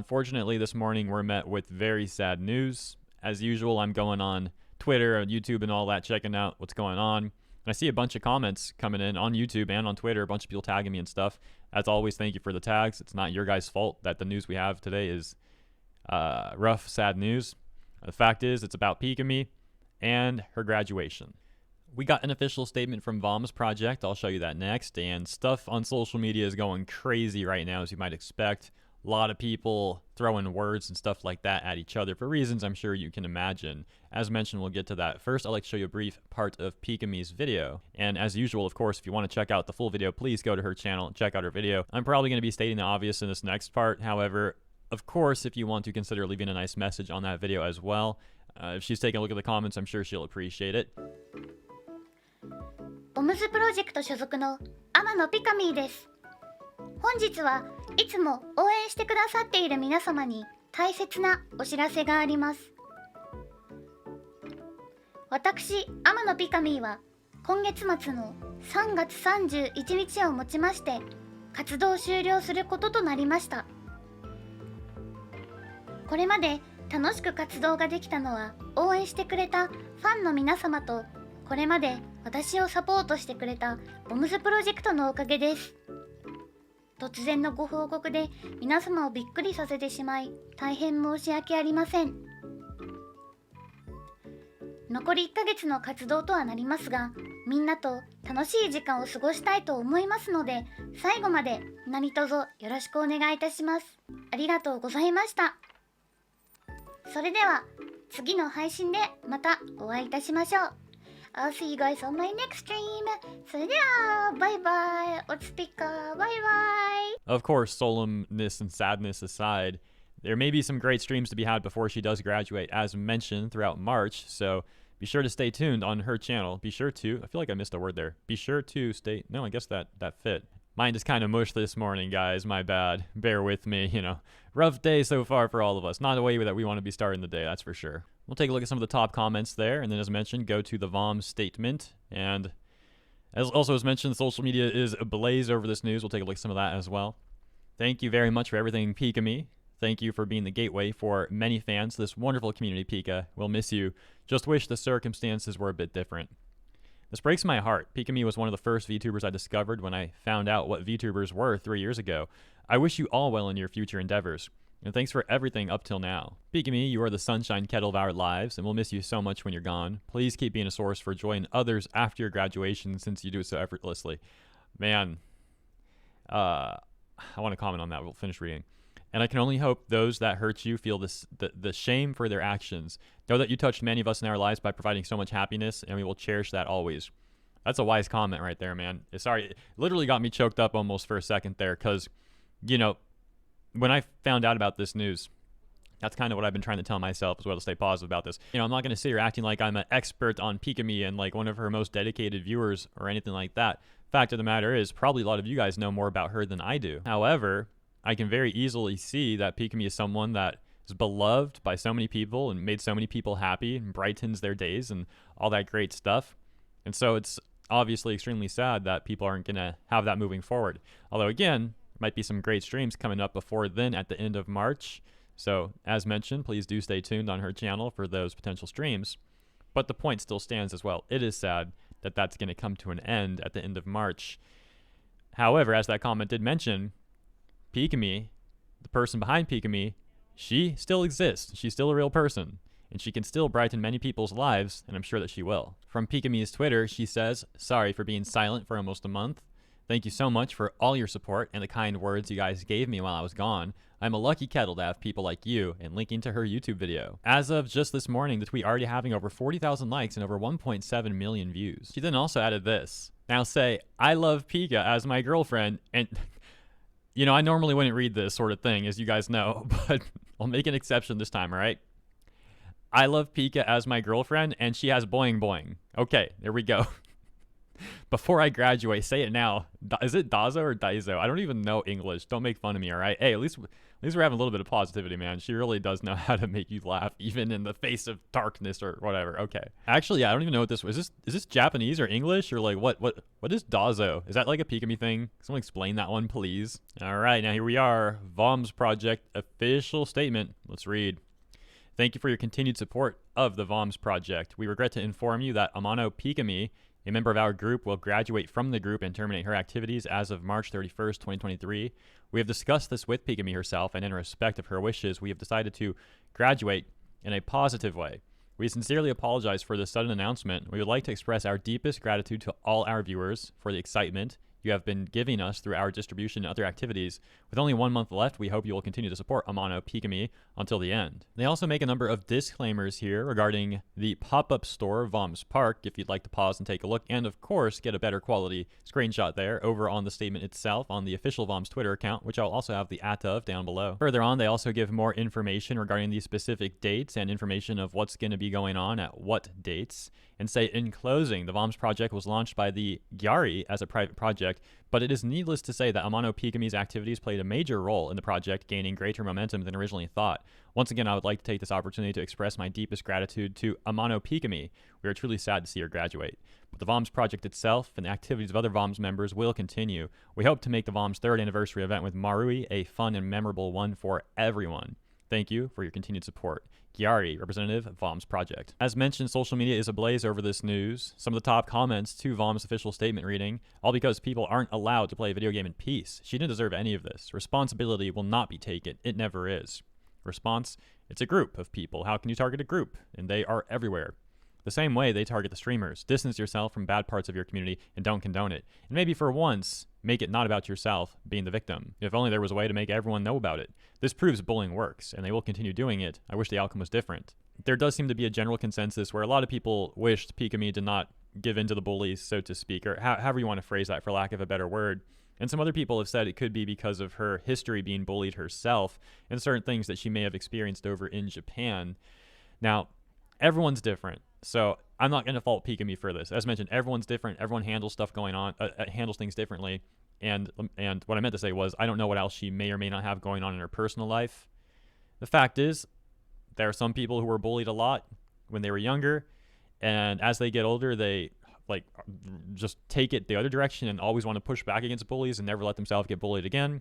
Unfortunately, this morning we're met with very sad news. As usual, I'm going on Twitter and YouTube and all that, checking out what's going on. And I see a bunch of comments coming in on YouTube and on Twitter, a bunch of people tagging me and stuff. As always, thank you for the tags. It's not your guys' fault that the news we have today is rough, sad news. The fact is, it's about Pikamee and her graduation. We got an official statement from Vom's project. I'll show you that next. And stuff on social media is going crazy right now, as you might expect. A lot of people throwing words and stuff like that at each other for reasons I'm sure you can imagine. As mentioned, we'll get to that. First, I'd like to show you a brief part of Pikamee's video. And as usual, of course, if you want to check out the full video, please go to her channel and check out her video. I'm probably going to be stating the obvious in this next part. However, of course, if you want to consider leaving a nice message on that video as well. If she's taking a look at the comments, I'm sure she'll appreciate it. ボムズプロジェクト所属の天野ピカミーです。本日はいつも応援してくださっている皆様に大切なお知らせがあります。私、天野ピカミーは今月末の3月31日をもちまして活動終了することとなりました。これまで楽しく活動ができたのは応援してくれたファンの皆様とこれまで私をサポートしてくれたボムズプロジェクトのおかげです。突然のご報告で皆様をびっくりさせてしまい大変申し訳ありません。残り1ヶ月の活動とはなりますが、みんなと楽しい時間を過ごしたいと思いますので、最後まで何卒よろしくお願いいたします。ありがとうございました。それでは次の配信でまたお会いいたしましょう。I'll see you guys on my next stream. それでは、バイバイ。おつぴか、バイバイ。Of course, solemnness and sadness aside, there may be some great streams to be had before she does graduate, as mentioned throughout March. So be sure to stay tuned on her channel. Be sure to, I feel like I missed a word there. Be sure to stay, no, I guess that fit. Mine just kind of mushed this morning, guys. My bad. Bear with me, you know. Rough day so far for all of us. Not the way that we want to be starting the day, that's for sure. We'll take a look at some of the top comments there, and then as mentioned, go to the VOM statement. And as mentioned, social media is ablaze over this news. We'll take a look at some of that as well. Thank you very much for everything, Pikamee. Thank you for being the gateway for many fans to this wonderful community, Pika. We'll miss you. Just wish the circumstances were a bit different. This breaks my heart. Pikamee was one of the first VTubers I discovered when I found out what VTubers were 3 years ago. I wish you all well in your future endeavors. And thanks for everything up till now. Pikamee, you are the sunshine kettle of our lives, and we'll miss you so much when you're gone. Please keep being a source for joy in others after your graduation, since you do it so effortlessly. Man, I want to comment on that. We'll finish reading. And I can only hope those that hurt you feel the shame for their actions. Know that you touched many of us in our lives by providing so much happiness, and we will cherish that always. That's a wise comment right there, man. Sorry, it literally got me choked up almost for a second there, because, you know, when I found out about this news, that's kind of what I've been trying to tell myself as well, to stay positive about this. You know, I'm not going to sit here acting like I'm an expert on Pikamee and like one of her most dedicated viewers or anything like that. Fact of the matter is, probably a lot of you guys know more about her than I do. However, I can very easily see that Pikamee is someone that is beloved by so many people and made so many people happy and brightens their days and all that great stuff. And so it's obviously extremely sad that people aren't going to have that moving forward. Although, again, might be some great streams coming up before then at the end of March. So, as mentioned, please do stay tuned on her channel for those potential streams. But the point still stands as well. It is sad that that's going to come to an end at the end of March. However, as that comment did mention, Pikamee, the person behind Pikamee, she still exists. She's still a real person. And she can still brighten many people's lives, and I'm sure that she will. From Pikamee's Twitter, she says, "Sorry for being silent for almost a month. Thank you so much for all your support and the kind words you guys gave me while I was gone. I'm a lucky kettle to have people like you," and linking to her YouTube video. As of just this morning, the tweet already having over 40,000 likes and over 1.7 million views. She then also added this. "Now say, I love Pika as my girlfriend," and you know, I normally wouldn't read this sort of thing, as you guys know, but I'll make an exception this time, all right? "I love Pika as my girlfriend, and she has boing boing." Okay, there we go. Before I graduate, say it now. Is it Dazo or Daizo? I don't even know English. Don't make fun of me, all right? Hey, at least At least we're having a little bit of positivity, man. She really does know how to make you laugh, even in the face of darkness or whatever. Okay. Actually, yeah, I don't even know what this was. Is this Japanese or English or like what is Dazo? Is that like a Pikamee thing? Someone explain that one, please. All right, now here we are. VOMS Project official statement. Let's read. Thank you for your continued support of the VOMS Project. We regret to inform you that Amano Pikamee, a member of our group, will graduate from the group and terminate her activities as of March 31st, 2023. We have discussed this with Pikamee herself, and in respect of her wishes, we have decided to graduate in a positive way. We sincerely apologize for this sudden announcement. We would like to express our deepest gratitude to all our viewers for the excitement you have been giving us through our distribution and other activities. With only 1 month left, we hope you will continue to support Amano Pikamee until the end. They also make a number of disclaimers here regarding the pop-up store VOMS Park, if you'd like to pause and take a look, and of course get a better quality screenshot there over on the statement itself on the official VOMS Twitter account, which I'll also have the @ of down below. Further on, they also give more information regarding the specific dates and information of what's going to be going on at what dates, and say in closing, the VOMS project was launched by the Gyari as a private project, but it is needless to say that Amano Pikamee's activities played a major role in the project gaining greater momentum than originally thought. Once again, I would like to take this opportunity to express my deepest gratitude to Amano Pikamee. We are truly sad to see her graduate. But the VOMS project itself and the activities of other VOMS members will continue. We hope to make the VOMS 3rd anniversary event with Marui a fun and memorable one for everyone. Thank you for your continued support. Gyari, representative of VOMS Project. As mentioned, social media is ablaze over this news. Some of the top comments to VOMS official statement reading, all because people aren't allowed to play a video game in peace. She didn't deserve any of this. Responsibility will not be taken. It never is. Response, it's a group of people. How can you target a group? And they are everywhere. The same way they target the streamers. Distance yourself from bad parts of your community and don't condone it. And maybe for once, make it not about yourself being the victim. If only there was a way to make everyone know about it. This proves bullying works, and they will continue doing it. I wish the outcome was different. There does seem to be a general consensus where a lot of people wished Pikamee did not give in to the bullies, so to speak, or however you want to phrase that for lack of a better word. And some other people have said it could be because of her history being bullied herself and certain things that she may have experienced over in Japan. Now, everyone's different. So I'm not going to fault Pikamee for this. As mentioned, everyone's different. Everyone handles stuff going on, handles things differently. And what I meant to say was, I don't know what else she may or may not have going on in her personal life. The fact is, there are some people who were bullied a lot when they were younger, and as they get older, they like just take it the other direction and always want to push back against bullies and never let themselves get bullied again.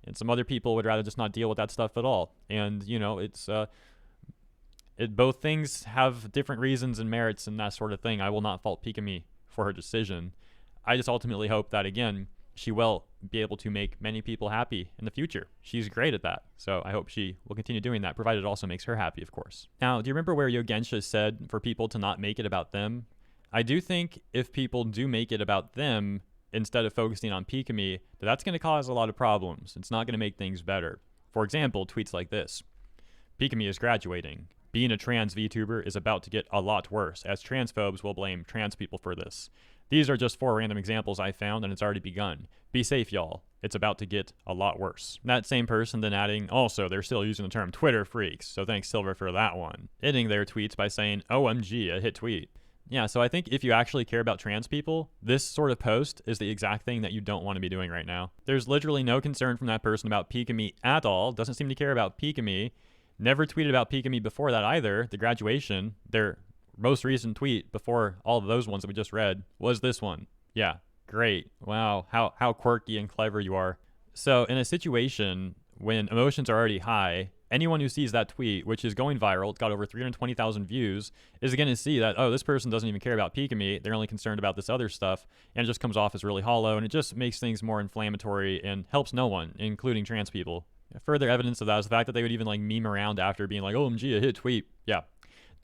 And some other people would rather just not deal with that stuff at all. And you know, both things have different reasons and merits and that sort of thing. I will not fault Pikamee for her decision. I just ultimately hope that, again, she will be able to make many people happy in the future. She's great at that. So I hope she will continue doing that, provided it also makes her happy, of course. Now, do you remember where Yogensha said for people to not make it about them? I do think if people do make it about them instead of focusing on Pikamee, that's going to cause a lot of problems. It's not going to make things better. For example, tweets like this. Pikamee is graduating. Being a trans VTuber is about to get a lot worse, as transphobes will blame trans people for this. These are just 4 random examples I found, and it's already begun. Be safe, y'all. It's about to get a lot worse. That same person then adding, also, they're still using the term Twitter freaks, so thanks Silver for that one. Ending their tweets by saying, OMG, a hit tweet. Yeah, so I think if you actually care about trans people, this sort of post is the exact thing that you don't want to be doing right now. There's literally no concern from that person about Pikamee at all, doesn't seem to care about Pikamee. Never tweeted about Pikamee before that either. The graduation, their most recent tweet before all of those ones that we just read was this one. Yeah, great. Wow, how quirky and clever you are. So in a situation when emotions are already high, anyone who sees that tweet, which is going viral, it's got over 320,000 views, is going to see that, oh, this person doesn't even care about Pikamee. They're only concerned about this other stuff, and it just comes off as really hollow, and it just makes things more inflammatory and helps no one, including trans people. Further evidence of that is the fact that they would even like meme around after being like, OMG, a hit tweet. Yeah.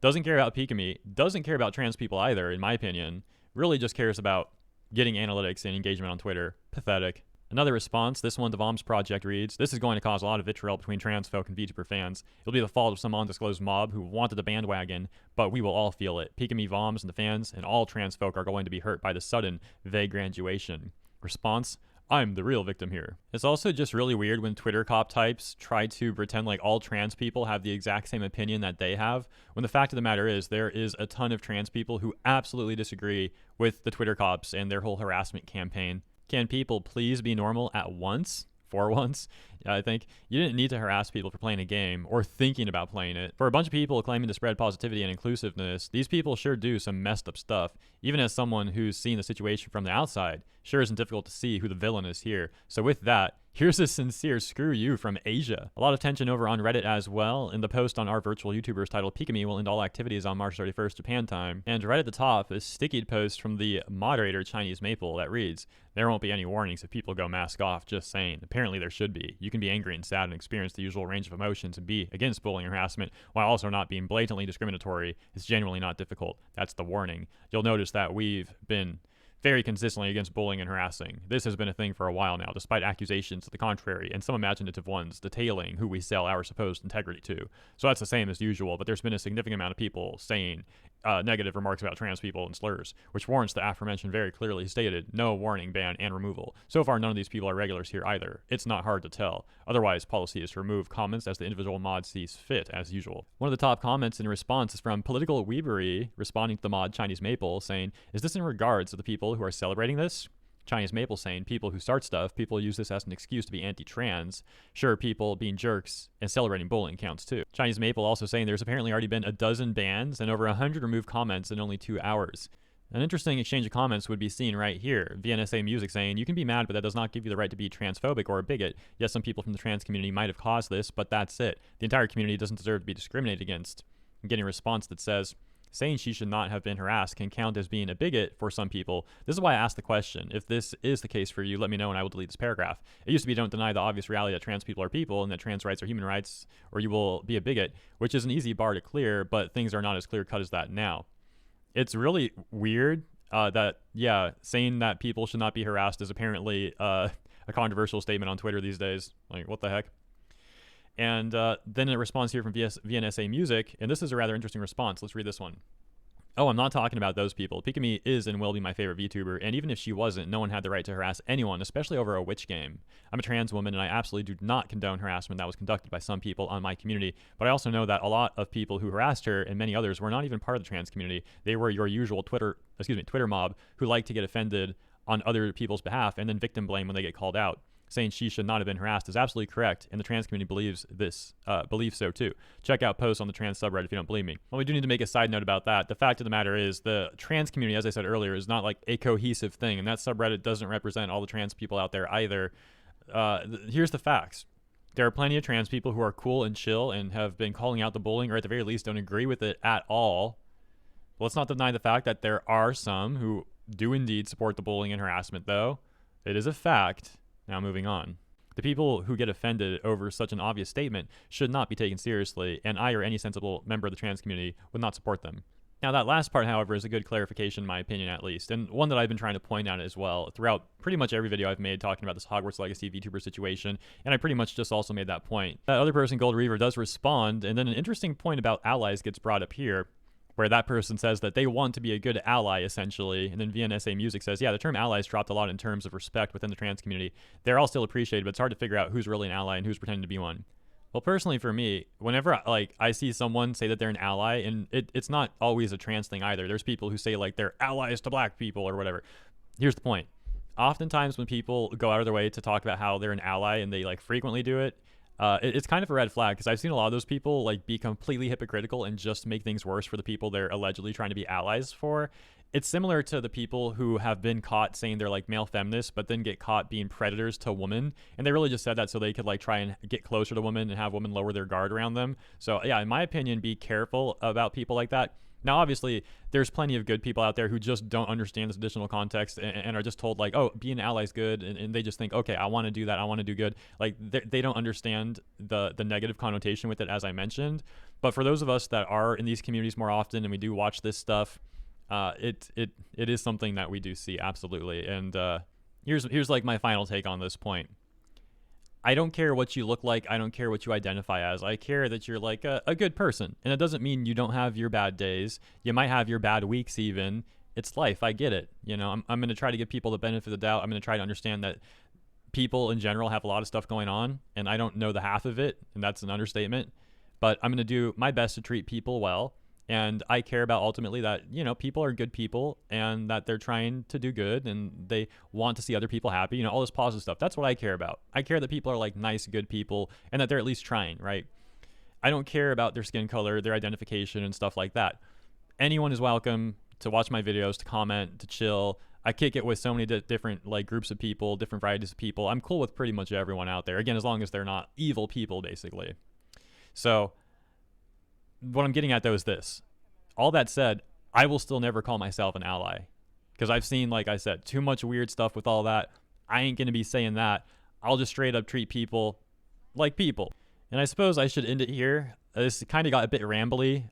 Doesn't care about Pikamee. Doesn't care about trans people either, in my opinion. Really just cares about getting analytics and engagement on Twitter. Pathetic. Another response, this one, the VOMS Project reads, this is going to cause a lot of vitriol between trans folk and VTuber fans. It'll be the fault of some undisclosed mob who wanted the bandwagon, but we will all feel it. Pikamee, VOMS, and the fans, and all trans folk are going to be hurt by the sudden, vague graduation. Response, I'm the real victim here. It's also just really weird when Twitter cop types try to pretend like all trans people have the exact same opinion that they have, when the fact of the matter is there is a ton of trans people who absolutely disagree with the Twitter cops and their whole harassment campaign. Can people please be normal at once? for once. I think you didn't need to harass people for playing a game or thinking about playing it. For a bunch of people claiming to spread positivity and inclusiveness, these people sure do some messed up stuff. Even as someone who's seen the situation from the outside, sure isn't difficult to see who the villain is here. So with that, here's a sincere screw you from Asia. A lot of tension over on Reddit as well. In the post on our virtual YouTubers titled Pikamee will end all activities on March 31st Japan time. And right at the top, a stickied post from the moderator Chinese Maple that reads, "There won't be any warnings if people go mask off, just saying. Apparently there should be. You can be angry and sad and experience the usual range of emotions and be against bullying and harassment while also not being blatantly discriminatory. It's genuinely not difficult. That's the warning." You'll notice that we've been very consistently against bullying and harassing. This has been a thing for a while now, despite accusations to the contrary, and some imaginative ones detailing who we sell our supposed integrity to. So that's the same as usual, but there's been a significant amount of people saying negative remarks about trans people and slurs, which warrants the aforementioned very clearly stated no warning, ban, and removal. So far, none of these people are regulars here either. It's not hard to tell. Otherwise, policy is to remove comments as the individual mod sees fit, as usual. One of the top comments in response is from Political Weebery, responding to the mod Chinese Maple, saying, "Is this in regards to the people who are celebrating this?" Chinese Maple saying, "People who start stuff, people use this as an excuse to be anti-trans. Sure, people being jerks and celebrating bullying counts too." Chinese Maple also saying there's apparently already been a dozen bans and over 100 removed comments in only 2 hours. An interesting exchange of comments would be seen right here. VNSA Music saying, "You can be mad, but that does not give you the right to be transphobic or a bigot. Yes, some people from the trans community might have caused this, but that's it. The entire community doesn't deserve to be discriminated against." I'm getting a response that says, "Saying she should not have been harassed can count as being a bigot for some people. This is why I asked the question. If this is the case for you, let me know and I will delete this paragraph. It used to be don't deny the obvious reality that trans people are people and that trans rights are human rights or you will be a bigot," which is an easy bar to clear, but things are not as clear cut as that now. It's really weird that, yeah, saying that people should not be harassed is apparently a controversial statement on Twitter these days. Like, what the heck? And then it responds here from VNSA Music, and this is a rather interesting response. Let's read this one. "Oh, I'm not talking about those people. Pikamee is and will be my favorite VTuber, and even if she wasn't, no one had the right to harass anyone, especially over a witch game. I'm a trans woman, and I absolutely do not condone harassment that was conducted by some people on my community, but I also know that a lot of people who harassed her and many others were not even part of the trans community. They were your usual Twitter mob who like to get offended on other people's behalf and then victim blame when they get called out. Saying she should not have been harassed is absolutely correct, and the trans community believes so too. Check out posts on the trans subreddit if you don't believe me." Well, we do need to make a side note about that. The fact of the matter is the trans community, as I said earlier, is not like a cohesive thing, and that subreddit doesn't represent all the trans people out there either. Here's the facts. There are plenty of trans people who are cool and chill and have been calling out the bullying, or at the very least don't agree with it at all. Let's not deny the fact that there are some who do indeed support the bullying and harassment, though. It is a fact. Now moving on. The people who get offended over such an obvious statement should not be taken seriously, and I or any sensible member of the trans community would not support them. Now that last part, however, is a good clarification in my opinion at least, and one that I've been trying to point out as well throughout pretty much every video I've made talking about this Hogwarts Legacy VTuber situation, and I pretty much just also made that point. That other person, Gold Reaver, does respond, and then an interesting point about allies gets brought up here, where that person says that they want to be a good ally, essentially, and then VNSA Music says, yeah, the term allies dropped a lot in terms of respect within the trans community. They're all still appreciated, but it's hard to figure out who's really an ally and who's pretending to be one. Well, personally for me, whenever I see someone say that they're an ally, and it's not always a trans thing either. There's people who say like they're allies to black people or whatever. Here's the point. Oftentimes when people go out of their way to talk about how they're an ally and they like frequently do it, it's kind of a red flag because I've seen a lot of those people like be completely hypocritical and just make things worse for the people they're allegedly trying to be allies for. It's similar to the people who have been caught saying they're like male feminists, but then get caught being predators to women. And they really just said that so they could like try and get closer to women and have women lower their guard around them. So yeah, in my opinion, be careful about people like that. Now, obviously, there's plenty of good people out there who just don't understand this additional context and are just told like, oh, being an ally is good. And they just think, okay, I want to do that. I want to do good. Like they don't understand the negative connotation with it, as I mentioned. But for those of us that are in these communities more often and we do watch this stuff, it is something that we do see. Absolutely. And here's like my final take on this point. I don't care what you look like. I don't care what you identify as. I care that you're like a good person. And it doesn't mean you don't have your bad days. You might have your bad weeks even. It's life. I get it. You know, I'm going to try to give people the benefit of the doubt. I'm going to try to understand that people in general have a lot of stuff going on and I don't know the half of it. And that's an understatement. But I'm going to do my best to treat people well And I care about ultimately that, you know, people are good people and that they're trying to do good and they want to see other people happy, you know, all this positive stuff. That's what I care about. I care that people are like nice, good people and that they're at least trying, right? I don't care about their skin color, their identification, and stuff like that. Anyone is welcome to watch my videos, to comment, to chill. I kick it with so many different like groups of people, different varieties of people. I'm cool with pretty much everyone out there. Again, as long as they're not evil people, basically. So what I'm getting at though is this. All that said, I will still never call myself an ally because I've seen, like I said, too much weird stuff with all that. I ain't gonna be saying that. I'll just straight up treat people like people. And I suppose I should end it here. This kind of got a bit rambly.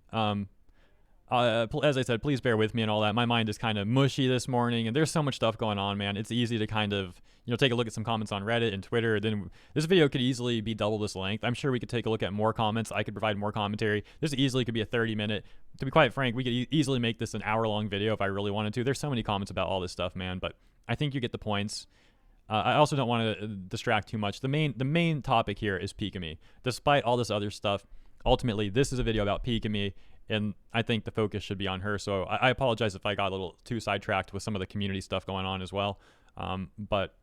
As I said, please bear with me and all that. My mind is kind of mushy this morning, and there's so much stuff going on, man. It's easy to kind of, you know, take a look at some comments on Reddit and Twitter. Then this video could easily be double this length. I'm sure we could take a look at more comments. I could provide more commentary. This easily could be a 30-minute. To be quite frank, we could easily make this an hour-long video if I really wanted to. There's so many comments about all this stuff, man. But I think you get the points. I also don't want to distract too much. The main topic here is Pikamee. Despite all this other stuff, ultimately, this is a video about Pikamee, and I think the focus should be on her. So I apologize if I got a little too sidetracked with some of the community stuff going on as well. But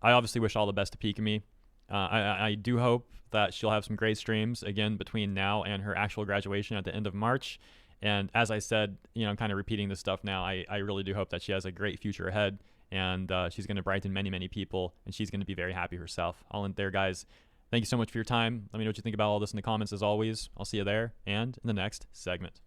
I obviously wish all the best to Pikamee. I do hope that she'll have some great streams, again, between now and her actual graduation at the end of March. And as I said, you know, I'm kind of repeating this stuff now. I really do hope that she has a great future ahead. And she's going to brighten many, many people, and she's going to be very happy herself. I'll end there, guys. Thank you so much for your time. Let me know what you think about all this in the comments, as always. I'll see you there and in the next segment.